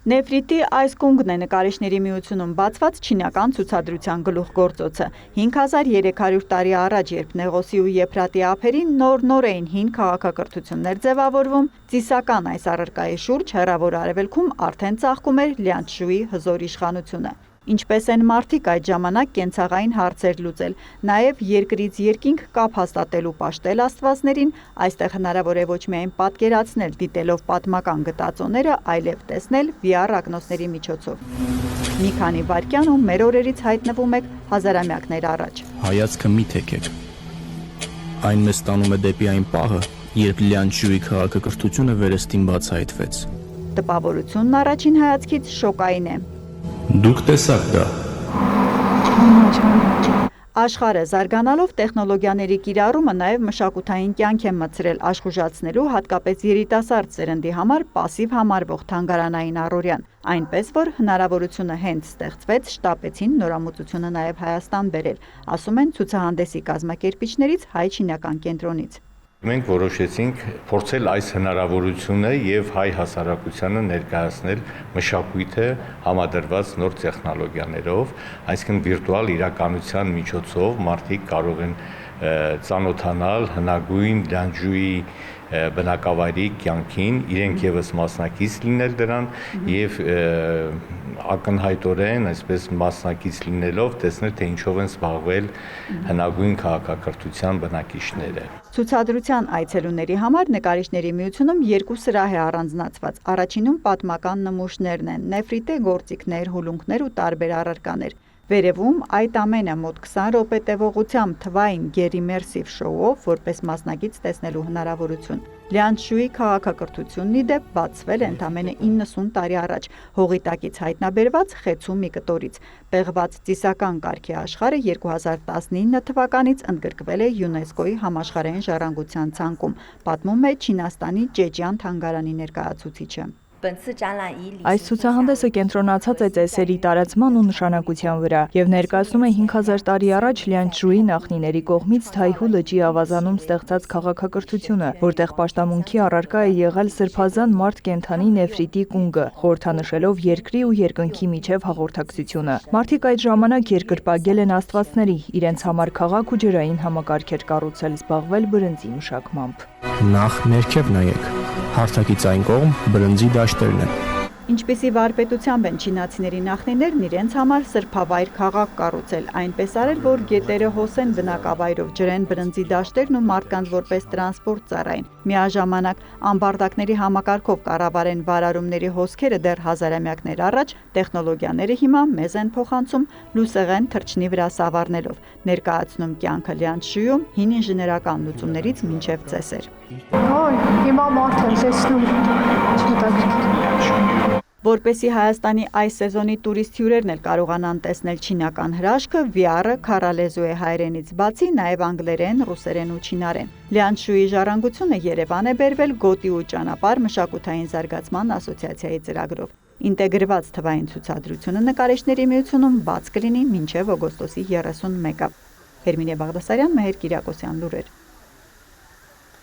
Նեֆրիտի այս կունգն է նկարիչների միությունում բացված չինական ցուցադրության գլուխգործոցը։ 5300 տարի առաջ, երբ Նեղոսի ու Եփրատի ափերին նոր էին հին քաղաքակրթություններ ձևավորվում, ծիսական այս առարկայի շուրջ հեռավոր արևելքում արդեն ծաղկում էր Լյանչժուի հզոր իշխանությունը։ Ինչպես են մարդիկ այդ ժամանակ կենցաղային հարցեր լուծել, նաև երկրից երկինք կապ հաստատել ու պաշտել աստվածներին, այստեղ հնարավոր է ոչ միայն պատկերացնել դիտելով պատմական գտածոները, այլև տեսնել VR ակնոցների միջոցով։ Մի քանի վայրկյան ու մեր օրերից հայտնվում եք հազարամյակներ առաջ։ Հայացքը մի թեքեք։ Այն մեզ տանում է դեպի այն պահը, երբ Լյանչժուի քաղաքակրթությունը վերստին բացահայտվեց։ Տպավորությունն առաջին հայացքից շոկային է։ Դուք տեսաք դա։ Աշխարհը զարգանալով տեխնոլոգիաների կիրառումը նաև մշակութային կյանք է մտցրել աշխուժացնելու հատկապես երիտասարդ սերնդի համար պասիվ համարվող թանգարանային առօրյան, այնպես որ հնարավորությունը հենց ստեղծվեց շտապեցին նորամուծությունը նաև Հայաստան բերել, ասում են ցուցահանդեսի կազմակերպիչներից հայ-չինական կենտրոնից։ Մենք որոշեցինք փորձել այս հնարավորությունը եւ հայ հասարակությանը ներկայացնել մշակույթը համադրված նոր տեխնոլոգիաներով, այսինքն վիրտուալ իրականության միջոցով մարդիկ կարող են ծանոթանալ հնագույն Լյանչժուի բնակավայրի կյանքին, իրենք եւս մասնակից լինել դրան եւ ակնհայտորեն այսպես մասնակից լինելով տեսնել թե ինչով են զբաղվել հնագույն քաղաքակրթության բնակիչները։ Ցուցադրության այցելուների համար նկարիչների միությունում երկու սրահ է առանձնացված։ Առաջինում պատմական նմուշներն են, նեֆրիտե գործիքներ, հուլունքներ ու տարբեր առարկաներ։ Վերևում այդ ամենը մոտ 20 րոպե տևողությամբ թվային գերիմերսիվ շոուով որպես մասնակից տեսնելու հնարավորություն։ Լյանչժուի քաղաքակրթությունն ի դեպ բացվել է ընդամենը 90 տարի առաջ, հողի տակից հայտնաբերված խեցու մի կտորից։ Պեղված ծիսական կարգի աշխարհը 2019 թվականից ընդգրկվել է ՅՈՒՆԵՍԿՕ-ի համաշխարհային ժառանգության ցանկում, պատմում է Չինաստանի Ճեջյան թանգարանի ներկայացուցիչը։ Այս ցուցահանդեսը կենտրոնացած է ծեսերի տարածման ու նշանակության վրա եւ ներկայացնում է 5000 տարի առաջ Լյանչժուի նախնիների կողմից Թայհու լճի ավազանում ստեղծած քաղաքակրթությունը, որտեղ պաշտամունքի առարկա է եղել սրբազան մարդ-կենդանի Նեֆրիտի կունգը, խորհրդանշելով երկրի ու երկնքի միջև հաղորդակցությունը։ Մարդիկ այդ ժամանակ երկրպագել են աստվածների, իրենց համար քաղաք ու ջրային համակարգեր կառուցել, զբաղվել բրնձի մշակմամբ։ Նախ ներքև նայեք։ Հարթակից այն կողմ բրնձի դաշտերն են։ Ինչպիսի վարպետությամբ են չինացիների նախնիներն իրենց համար սրբավայր քաղաք կառուցել, այնպես արել, որ գետերը հոսեն բնակավայրով, ջրեն բրնձի դաշտերն ու մարդկանց որպես տրանսպորտ ծառայեն։ Միաժամանակ ամբարտակների համակարգով կառավարեն վարարումների հոսքերը դեռ հազարամյակներ առաջ, տեխնոլոգիաները հիմա մեզ են փոխանցում լուսեղեն թռչնի վրա սավառնելով, ներկայացնում կյանքը Լյանչժուում հին ինժեներական լուծումներից մինչև ծեսեր։ Հիմա մարդ եմ տեսնում։ Որպեսզի Հայաստանի այս սեզոնի տուրիստ հյուրերն էլ կարողանան տեսնել չինական հրաշքը, VR-ը քառալեզու է հայերենից բացի նաև անգլերեն, ռուսերեն ու չինարեն։ Լյանչժուի ժառանգությունը Երևան է բերվել Գոտի ու ճանապարհ մշակութային զարգացման ասոցիացիայի ծրագրով։ Ինտեգրված թվային ցուցադրությունը նկարիչների միությունում բաց կլինի մինչև օգոստոսի 31-ը։ Հերմինե Բաղդասարյան, Մեհեր Կիրակոսյան, լուրեր։